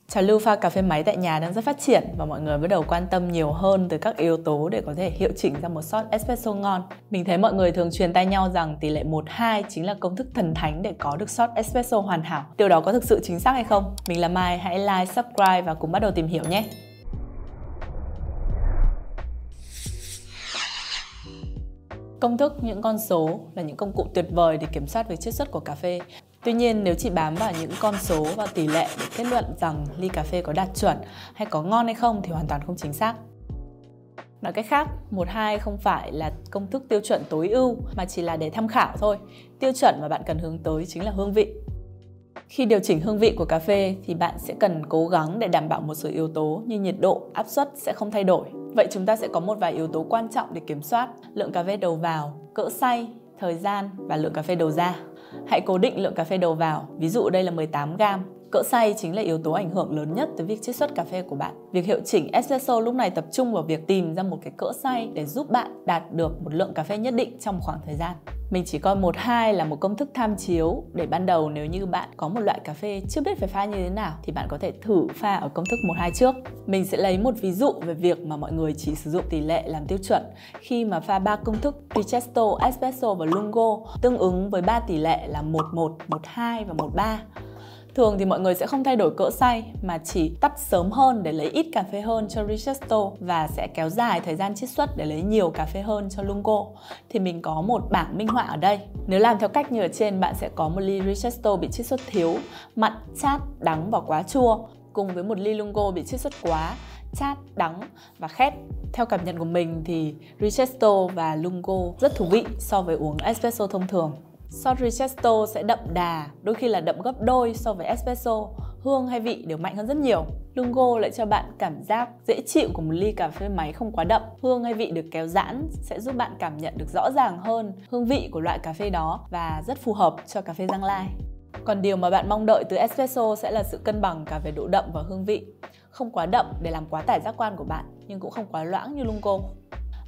Trào lưu pha cà phê máy tại nhà đang rất phát triển và mọi người bắt đầu quan tâm nhiều hơn tới các yếu tố để có thể hiệu chỉnh ra một shot espresso ngon. Mình thấy mọi người thường truyền tai nhau rằng tỷ lệ 1:2 chính là công thức thần thánh để có được shot espresso hoàn hảo. Điều đó có thực sự chính xác hay không? Mình là Mai, hãy like, subscribe và cùng bắt đầu tìm hiểu nhé! Công thức, những con số là những công cụ tuyệt vời để kiểm soát việc chiết xuất của cà phê. Tuy nhiên, nếu chỉ bám vào những con số và tỷ lệ để kết luận rằng ly cà phê có đạt chuẩn hay có ngon hay không thì hoàn toàn không chính xác. Nói cách khác, 1:2 không phải là công thức tiêu chuẩn tối ưu mà chỉ là để tham khảo thôi. Tiêu chuẩn mà bạn cần hướng tới chính là hương vị. Khi điều chỉnh hương vị của cà phê thì bạn sẽ cần cố gắng để đảm bảo một số yếu tố như nhiệt độ, áp suất sẽ không thay đổi. Vậy chúng ta sẽ có một vài yếu tố quan trọng để kiểm soát: lượng cà phê đầu vào, cỡ xay, thời gian và lượng cà phê đầu ra. Hãy cố định lượng cà phê đầu vào, ví dụ đây là 18g. Cỡ xay chính là yếu tố ảnh hưởng lớn nhất tới việc chiết xuất cà phê của bạn. Việc hiệu chỉnh espresso lúc này tập trung vào việc tìm ra một cái cỡ xay để giúp bạn đạt được một lượng cà phê nhất định trong một khoảng thời gian. Mình chỉ coi 1:2 là một công thức tham chiếu để ban đầu nếu như bạn có một loại cà phê chưa biết phải pha như thế nào thì bạn có thể thử pha ở công thức 1:2 trước. Mình sẽ lấy một ví dụ về việc mà mọi người chỉ sử dụng tỷ lệ làm tiêu chuẩn khi mà pha 3 công thức Richetto, Espresso và Lungo tương ứng với 3 tỷ lệ là 11, 12 và 13. Thường thì mọi người sẽ không thay đổi cỡ xay mà chỉ tắt sớm hơn để lấy ít cà phê hơn cho Richetto và sẽ kéo dài thời gian chiết xuất để lấy nhiều cà phê hơn cho Lungo. Thì mình có một bảng minh họa ở đây. Nếu làm theo cách như ở trên, bạn sẽ có một ly Richetto bị chiết xuất thiếu, mặn, chát, đắng và quá chua, cùng với một ly Lungo bị chiết xuất quá, chát, đắng và khét. Theo cảm nhận của mình thì Richetto và Lungo rất thú vị so với uống espresso thông thường. Shot Richetto sẽ đậm đà, đôi khi là đậm gấp đôi so với espresso. Hương hay vị đều mạnh hơn rất nhiều. Lungo lại cho bạn cảm giác dễ chịu của một ly cà phê máy không quá đậm. Hương hay vị được kéo giãn sẽ giúp bạn cảm nhận được rõ ràng hơn hương vị của loại cà phê đó và rất phù hợp cho cà phê Giang Lai. Còn điều mà bạn mong đợi từ espresso sẽ là sự cân bằng cả về độ đậm và hương vị. Không quá đậm để làm quá tải giác quan của bạn, nhưng cũng không quá loãng như Lungo.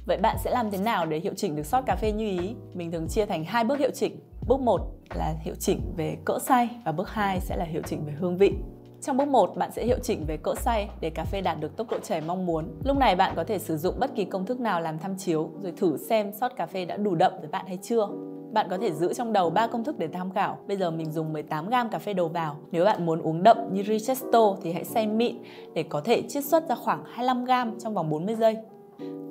Vậy bạn sẽ làm thế nào để hiệu chỉnh được shot cà phê như ý? Mình thường chia thành 2 bước hiệu chỉnh. Bước 1 là hiệu chỉnh về cỡ xay và bước 2 sẽ là hiệu chỉnh về hương vị. Trong bước 1, bạn sẽ hiệu chỉnh về cỡ xay để cà phê đạt được tốc độ chảy mong muốn. Lúc này bạn có thể sử dụng bất kỳ công thức nào làm tham chiếu rồi thử xem shot cà phê đã đủ đậm với bạn hay chưa. Bạn có thể giữ trong đầu 3 công thức để tham khảo. Bây giờ mình dùng 18g cà phê đầu vào. Nếu bạn muốn uống đậm như Richetto thì hãy xay mịn để có thể chiết xuất ra khoảng 25g trong vòng 40 giây.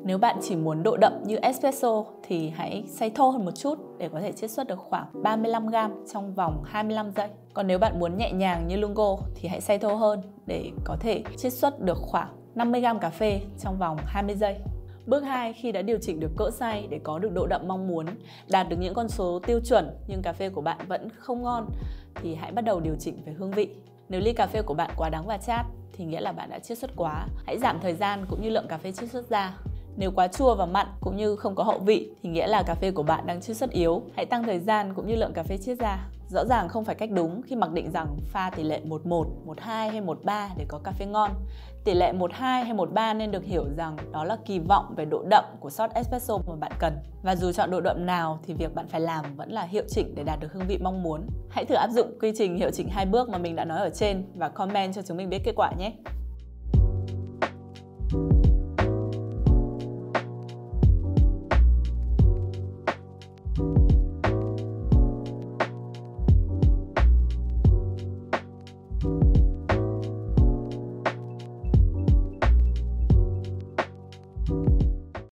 Nếu bạn chỉ muốn độ đậm như espresso thì hãy xay thô hơn một chút để có thể chiết xuất được khoảng 35g trong vòng 25 giây. Còn nếu bạn muốn nhẹ nhàng như Lungo thì hãy xay thô hơn để có thể chiết xuất được khoảng 50g cà phê trong vòng 20 giây. Bước 2, khi đã điều chỉnh được cỡ xay để có được độ đậm mong muốn, đạt được những con số tiêu chuẩn nhưng cà phê của bạn vẫn không ngon thì hãy bắt đầu điều chỉnh về hương vị. Nếu ly cà phê của bạn quá đắng và chát thì nghĩa là bạn đã chiết xuất quá. Hãy giảm thời gian cũng như lượng cà phê chiết xuất ra. Nếu quá chua và mặn cũng như không có hậu vị thì nghĩa là cà phê của bạn đang chiết xuất yếu. Hãy tăng thời gian cũng như lượng cà phê chiết ra. Rõ ràng không phải cách đúng khi mặc định rằng pha tỷ lệ 11, 12 hay 13 để có cà phê ngon. Tỷ lệ 12 hay 13 nên được hiểu rằng đó là kỳ vọng về độ đậm của shot espresso mà bạn cần. Và dù chọn độ đậm nào thì việc bạn phải làm vẫn là hiệu chỉnh để đạt được hương vị mong muốn. Hãy thử áp dụng quy trình hiệu chỉnh 2 bước mà mình đã nói ở trên và comment cho chúng mình biết kết quả nhé!